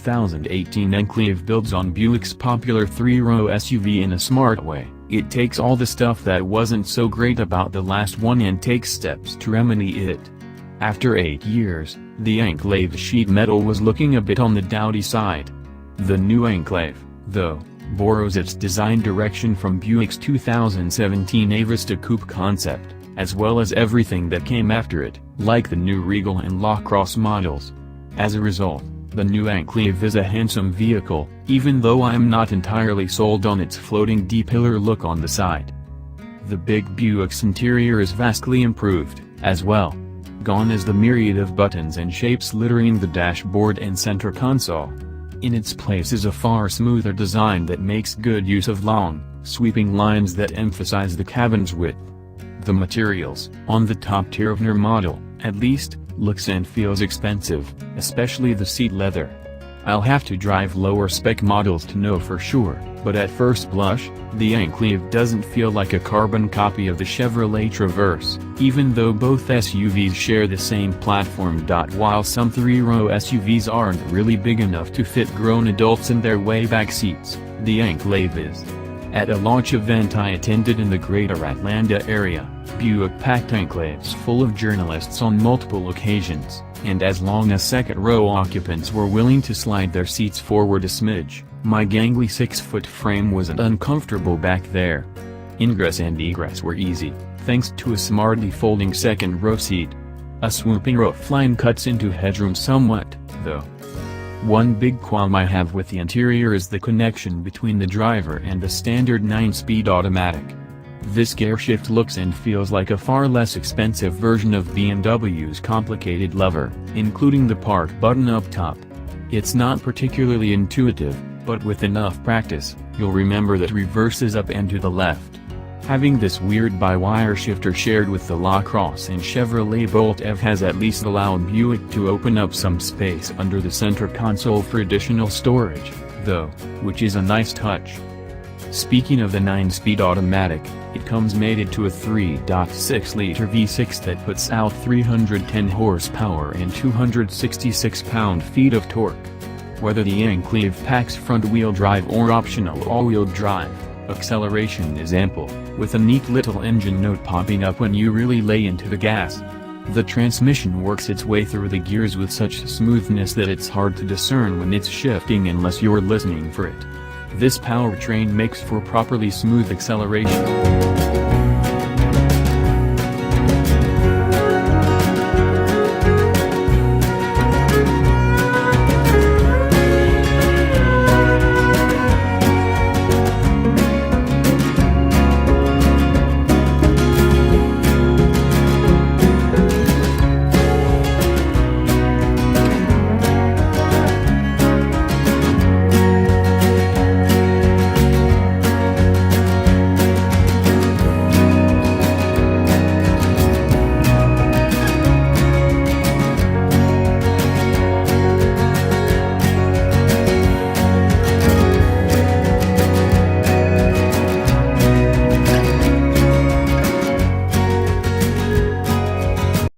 2018 Enclave builds on Buick's popular three-row SUV in a smart way. It takes all the stuff that wasn't so great about the last one and takes steps to remedy it. After 8 years, the Enclave sheet metal was looking a bit on the dowdy side. The new Enclave, though, borrows its design direction from Buick's 2017 Avista Coupe concept, as well as everything that came after it, like the new Regal and La Crosse models. As a result, the new Enclave is a handsome vehicle, even though I'm not entirely sold on its floating D-pillar look on the side. The big Buick's interior is vastly improved, as well. Gone is the myriad of buttons and shapes littering the dashboard and center console. In its place is a far smoother design that makes good use of long, sweeping lines that emphasize the cabin's width. The materials, on the top tier Avenir model, at least, looks and feels expensive, especially the seat leather. I'll have to drive lower spec models to know for sure, but at first blush, the Enclave doesn't feel like a carbon copy of the Chevrolet Traverse, even though both SUVs share the same platform. While some three-row SUVs aren't really big enough to fit grown adults in their way back seats, the Enclave is. At a launch event I attended in the greater Atlanta area, Buick packed Enclaves full of journalists on multiple occasions, and as long as second-row occupants were willing to slide their seats forward a smidge, my gangly 6-foot frame wasn't uncomfortable back there. Ingress and egress were easy, thanks to a smartly folding second-row seat. A swooping roofline cuts into headroom somewhat, though. One big qualm I have with the interior is the connection between the driver and the standard 9-speed automatic. This gearshift looks and feels like a far less expensive version of BMW's complicated lever, including the park button up top. It's not particularly intuitive, but with enough practice, you'll remember that reverse is up and to the left. Having this weird by-wire shifter shared with the La Crosse and Chevrolet Bolt EV has at least allowed Buick to open up some space under the center console for additional storage, though, which is a nice touch. Speaking of the 9-speed automatic, it comes mated to a 3.6-liter V6 that puts out 310 horsepower and 266 pound-feet of torque. Whether the Enclave packs front-wheel drive or optional all-wheel drive, acceleration is ample, with a neat little engine note popping up when you really lay into the gas. The transmission works its way through the gears with such smoothness that it's hard to discern when it's shifting unless you're listening for it. This powertrain makes for properly smooth acceleration.